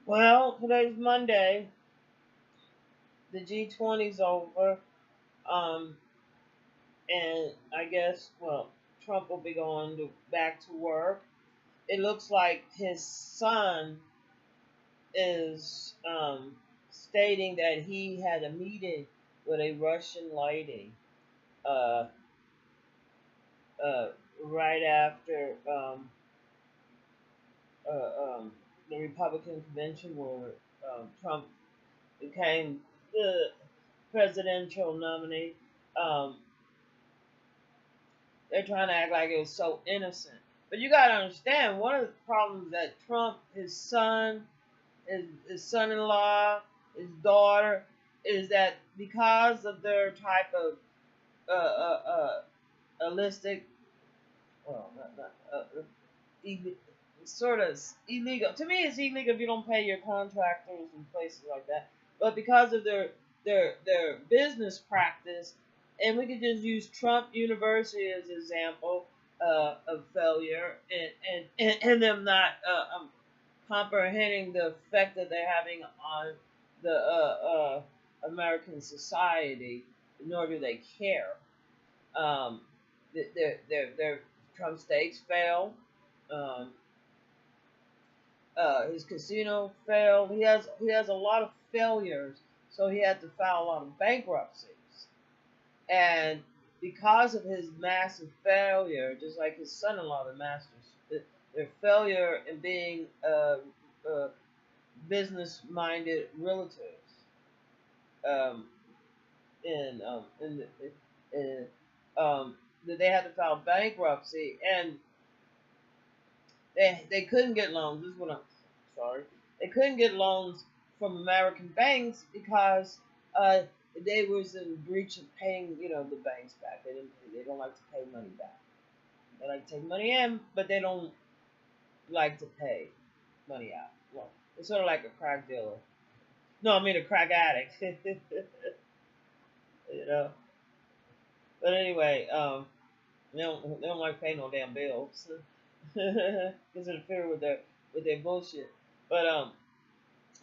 Well, today's Monday. The G20's over. Um, and I guess, well, Trump will be going back to work. It looks like his son is stating that he had a meeting with a Russian lady uh, uh, right after the Republican convention where Trump became the presidential nominee. Um, they're trying to act like it was so innocent. But you got to understand, one of the problems that Trump, his son, his son-in-law, his daughter, is that because of their type of illicit, well, not ille- sort of illegal. To me, it's illegal if you don't pay your contractors and places like that. But because of their business practice, and we could just use Trump University as an example of failure, and them not comprehending the effect that they're having on the American society, nor do they care. Um, their Trump stakes fail. Um, his casino failed. He has a lot of failures, so he had to file a lot of bankruptcies. And because of his massive failure, just like his son-in-law, the masters, their failure in being business-minded realtors, um, in the, that they had to file bankruptcy, and they couldn't get loans. This is what I'm sorry. They couldn't get loans from American banks because uh, they was in breach of paying, the banks back. They don't like to pay money back. They like to take money in, but they don't like to pay money out. Well, it's sort of like a crack dealer. No, I mean a crack addict. you know. But anyway, they don't like paying no damn bills because interfere with their bullshit. But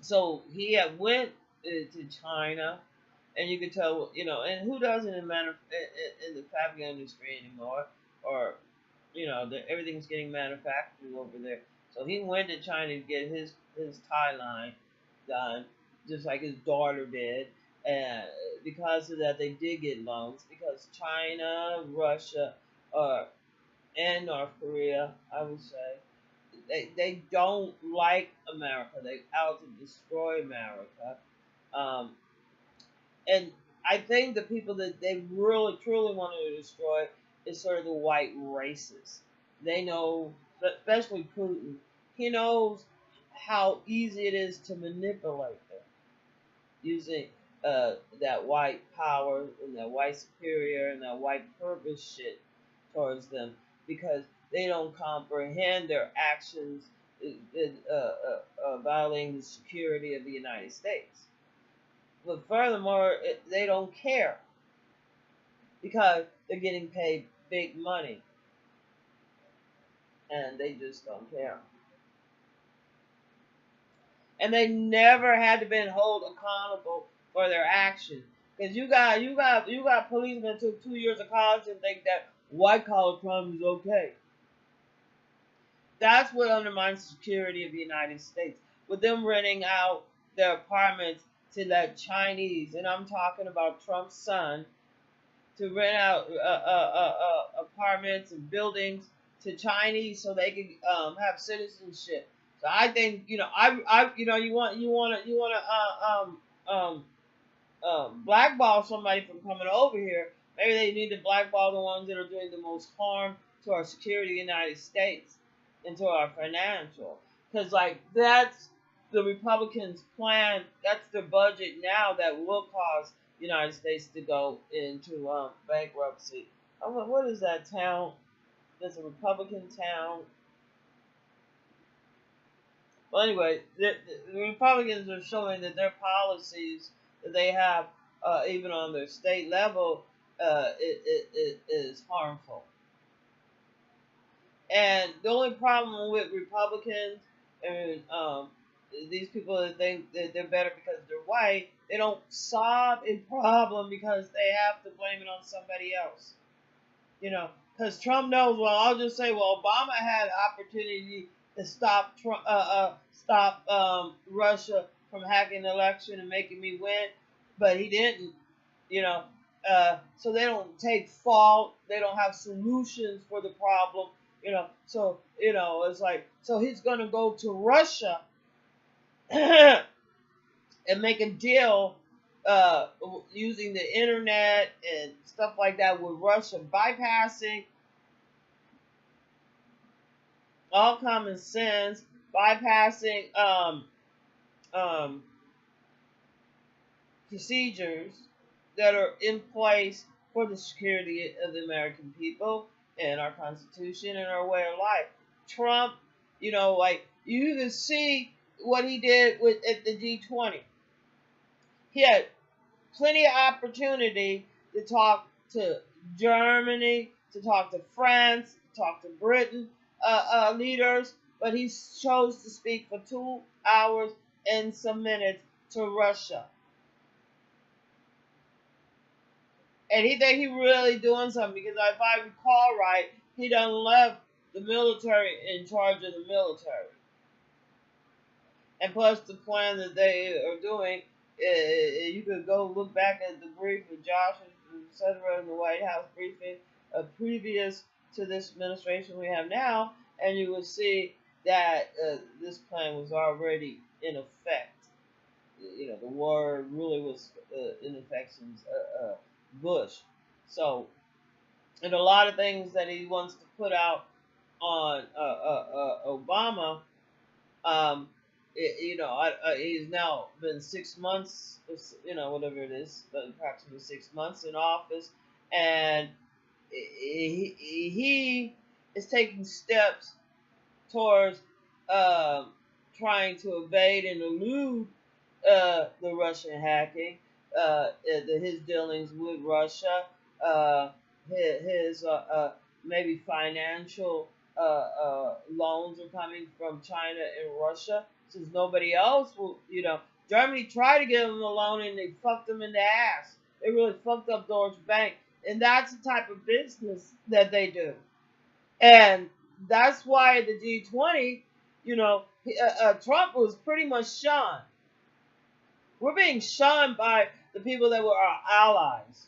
so he had went to China, and you could tell, and who doesn't in the fabric industry anymore, or everything's getting manufactured over there. So he went to China to get his tie line done, just like his daughter did. And because of that, they did get loans because China, Russia, uh, and North Korea, I would say, they don't like America. They out to destroy America. Um, and I think the people that they really truly wanted to destroy is sort of the white races. They know, especially Putin, he knows how easy it is to manipulate them using that white power and that white superior and that white purpose shit towards them because they don't comprehend their actions violating the security of the United States. But furthermore, they don't care because they're getting paid big money and they just don't care. And they never had to been held accountable for their actions. Because you got policemen that took 2 years of college and think that white collar crime is okay. That's what undermines the security of the United States. With them renting out their apartments to that Chinese, and I'm talking about Trump's son, to rent out apartments and buildings to Chinese so they can have citizenship. So I think you want to blackball somebody from coming over here. Maybe they need to blackball the ones that are doing the most harm to our security in the United States and to our financial. Because like that's the Republicans' plan. That's their budget now that will cause the United States to go into bankruptcy. What is that town? There's a Republican town. Well, anyway, the Republicans are showing that their policies that they have, even on their state level, it is harmful. And the only problem with Republicans and these people that think that they're better because they're white, they don't solve a problem because they have to blame it on somebody else. You know, because Trump knows. Well, I'll just say, well, Obama had opportunity to stop Trump, stop Russia from hacking the election and making me win, but he didn't. You know, so they don't take fault. They don't have solutions for the problem. So it's like so he's gonna go to Russia and make a deal using the internet and stuff like that with Russia, bypassing all common sense, bypassing um, procedures that are in place for the security of the American people and our Constitution and our way of life. Trump, like you can see what he did with at the G20. He had plenty of opportunity to talk to Germany, to talk to France, to talk to Britain leaders, but he chose to speak for 2 hours and some minutes to Russia. And he think he really doing something because if I recall right, he done left the military in charge of the military. And plus the plan that they are doing, you could go look back at the brief with Josh, etc., in the White House briefing previous to this administration we have now, and you will see that this plan was already in effect. The war really was in effect since Bush. So, and a lot of things that he wants to put out on Obama. He's now been 6 months, whatever it is, approximately 6 months in office, and he is taking steps towards trying to evade and elude the Russian hacking, his dealings with Russia, his maybe financial loans are coming from China and Russia, since nobody else will. Germany tried to give them a loan and they fucked them in the ass. They really fucked up Deutsche Bank, and that's the type of business that they do, and that's why the G20, Trump was pretty much shunned. We're being shunned by the people that were our allies.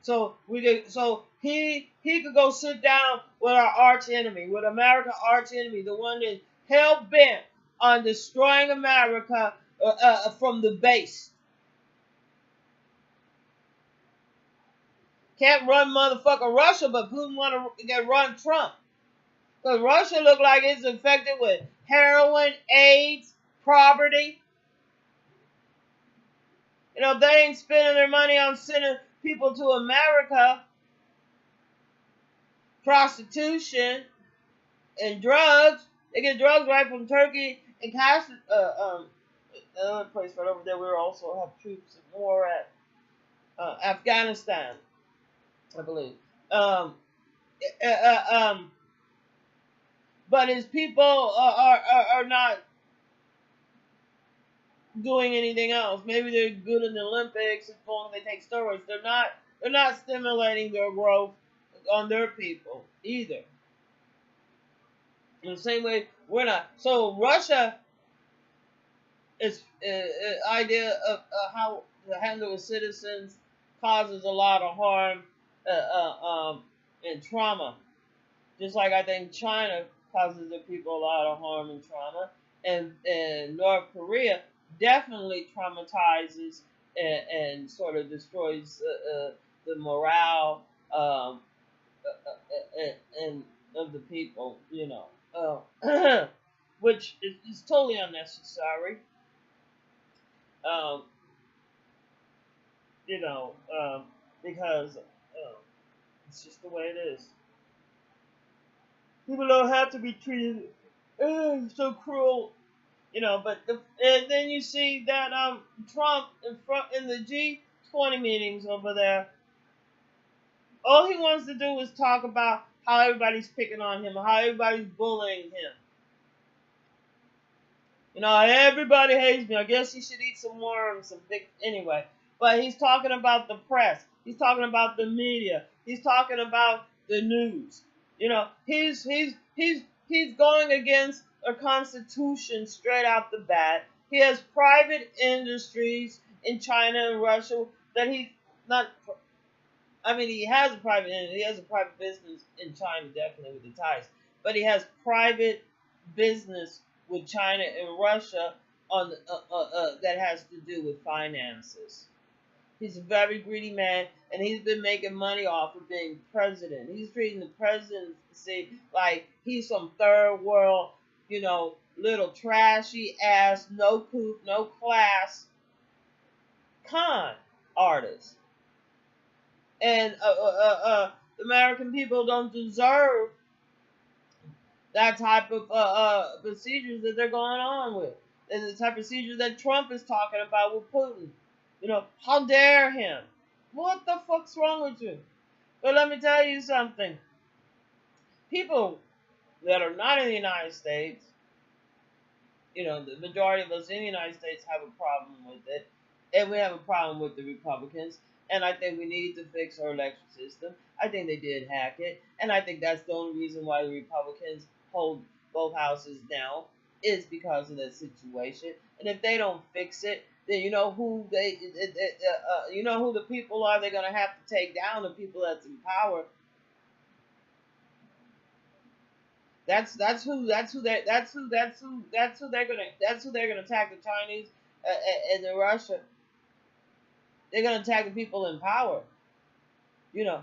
So he could go sit down with our arch enemy, with America's arch enemy, the one that's hell bent on destroying America from the base. Can't run motherfucker Russia, but Putin want to get run Trump. Because Russia look like it's infected with heroin, AIDS, poverty. If they ain't spending their money on sending people to America, prostitution, and drugs. They get drugs right from Turkey and another place right over there. We also have troops and war at Afghanistan, I believe. But his people are not doing anything else. Maybe they're good in the Olympics as long as they take steroids. They're not stimulating their growth on their people either. In the same way, we're not. So Russia is idea of how to handle with citizens causes a lot of harm and trauma. Just like I think China causes the people a lot of harm and trauma, and North Korea definitely traumatizes and sort of destroys the morale and of the people, which is totally unnecessary. Um, because it's just the way it is. People don't have to be treated so cruel, But and then you see that Trump in the G20 meetings over there, all he wants to do is talk about how everybody's picking on him, how everybody's bullying him. Everybody hates me. I guess he should eat some worms, some big anyway. But he's talking about the press. He's talking about the media. He's talking about the news. He's going against a constitution straight out the bat. He has private industries in China and Russia that he not. I mean, he has a private business in China, definitely with the ties, but he has private business with China and Russia on that has to do with finances. He's a very greedy man, and he's been making money off of being president. He's treating the presidency like he's some third world, little trashy ass, no couth, no class con artist. And the American people don't deserve that type of procedures that they're going on with. And the type of procedures that Trump is talking about with Putin. How dare him? What the fuck's wrong with you? But let me tell you something. People that are not in the United States, the majority of us in the United States have a problem with it. And we have a problem with the Republicans. And I think we need to fix our election system. I think they did hack it. And I think that's the only reason why the Republicans hold both houses now is because of that situation. And if they don't fix it, then you know who who the people are they're gonna have to take down, the people that's in power. That's who they're gonna attack, the Chinese and the Russia. They're gonna attack the people in power. The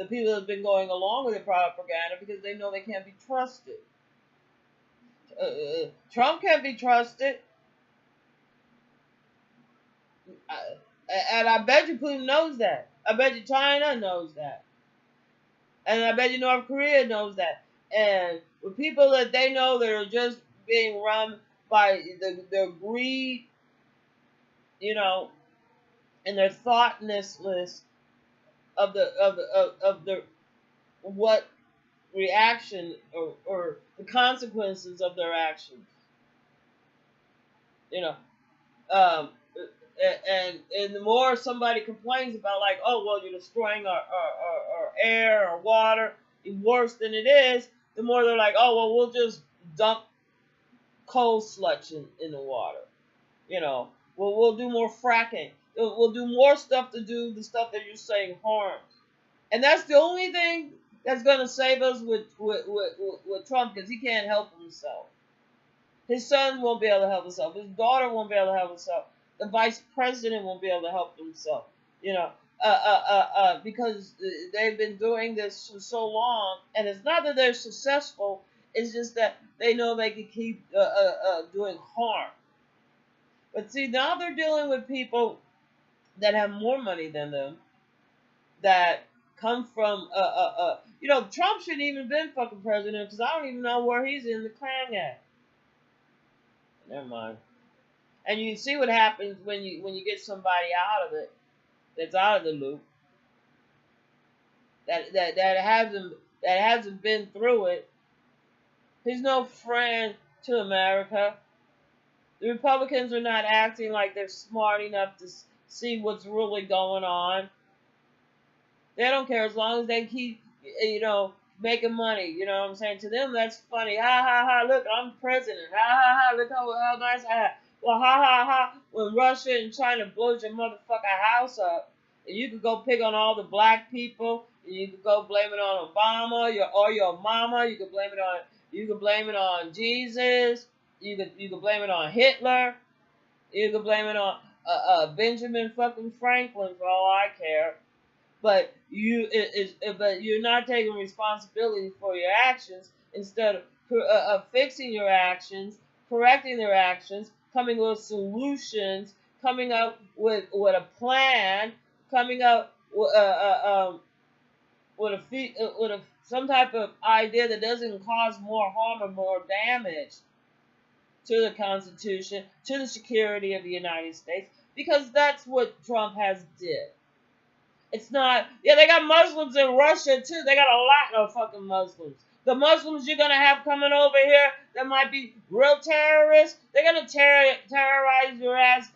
people that have been going along with the propaganda because they know they can't be trusted. Trump can't be trusted. And I bet you Putin knows that. I bet you China knows that. And I bet you North Korea knows that. And with people that they know that are just being run by their greed, and their thoughtlessness of the what reaction or the consequences of their actions. And the more somebody complains about, like, oh well, you're destroying our air or water worse than it is, the more they're like, oh well, we'll just dump coal sludge in the water. We'll do more fracking. We'll do more stuff to do the stuff that you're saying harms. And that's the only thing that's going to save us with Trump, because he can't help himself. His son won't be able to help himself. His daughter won't be able to help himself. The vice president won't be able to help himself. Because they've been doing this for so long, and it's not that they're successful. It's just that they know they can keep doing harm. But see, now they're dealing with people that have more money than them, that come from, Trump shouldn't even been fucking president, because I don't even know where he's in the Klan at. Never mind. And you see what happens when you get somebody out of it, that's out of the loop, that hasn't been through it. He's no friend to America. The Republicans are not acting like they're smart enough to see what's really going on. They don't care as long as they keep, making money. You know what I'm saying? To them, that's funny. Ha, ha, ha, look, I'm president. Ha, ha, ha, look how nice I have. Well, ha, ha, ha, when Russia and China blows your motherfucking house up, and you could go pick on all the black people, and you could go blame it on Obama, your mama, you could blame it on Jesus, you could blame it on Hitler, you could blame it on Benjamin fucking Franklin, for all I care. But you're not taking responsibility for your actions. Instead of fixing your actions, correcting their actions, coming with solutions, coming up with a plan, coming up with some type of idea that doesn't cause more harm or more damage to the Constitution, to the security of the United States, because that's what Trump has did. It's not, they got Muslims in Russia too. They got a lot of fucking Muslims. The Muslims you're gonna have coming over here that might be real terrorists, they're gonna terrorize your ass.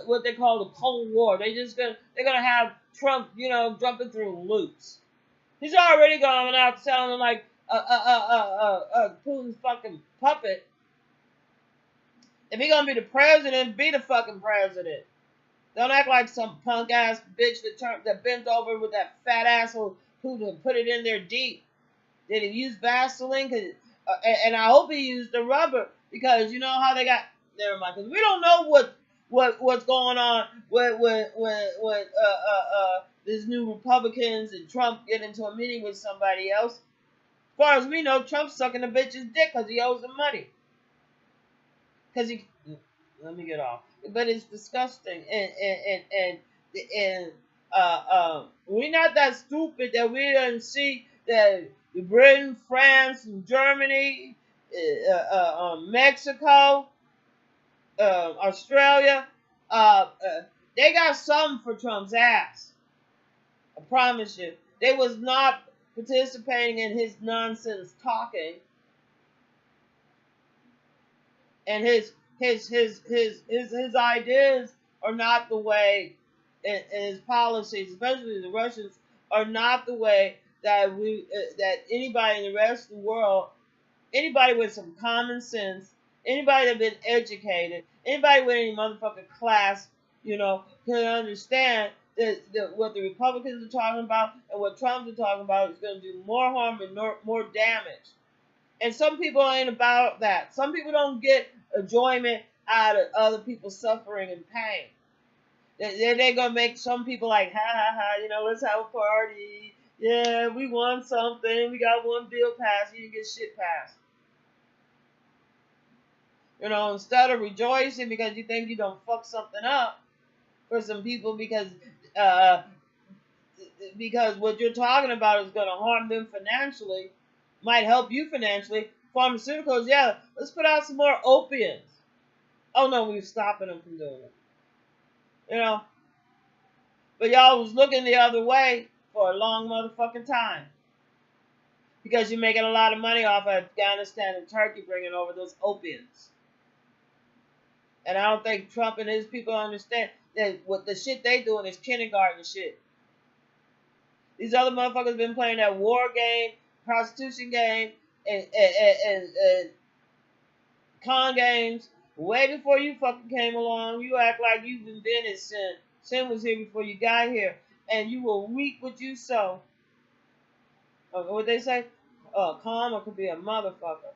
What they call the Cold War. They're gonna have Trump, jumping through loops. He's already going out sounding like Putin's fucking puppet. If he's gonna be the president, be the fucking president. Don't act like some punk ass bitch that bent over with that fat asshole who put it in there deep. Did he use Vaseline? And I hope he used the rubber, because you know how they got. Never mind, because we don't know what's going on with these new Republicans and Trump get into a meeting with somebody else. As far as we know, Trump's sucking the bitch's dick because he owes them money. Let me get off. But it's disgusting, and we're not that stupid that we didn't see that Britain, France, and Germany, Mexico, Australia, they got something for Trump's ass. I promise you, they was not participating in his nonsense talking and his ideas are not the way, and his policies, especially the Russians, are not the way that that anybody in the rest of the world, anybody with some common sense, anybody that been educated, anybody with any motherfucking class, can understand that what the Republicans are talking about and what Trump's are talking about is going to do more harm and more damage. And some people ain't about that. Some people don't get enjoyment out of other people's suffering and pain. They're going to make some people like, ha ha ha, let's have a party. Yeah, we won something. We got one bill passed. You didn't get shit passed. Instead of rejoicing because you think you don't fuck something up for some people because what you're talking about is going to harm them financially, might help you financially. Pharmaceuticals, yeah, let's put out some more opiates. Oh no, we're stopping them from doing it. But y'all was looking the other way for a long motherfucking time. Because you're making a lot of money off of Afghanistan and Turkey bringing over those opiates. And I don't think Trump and his people understand that what the shit they doing is kindergarten shit. These other motherfuckers been playing that war game, prostitution game, and con games way before you fucking came along. You act like you've invented sin. Sin was here before you got here, and you will reap what you sow. What they say? Karma could be a motherfucker.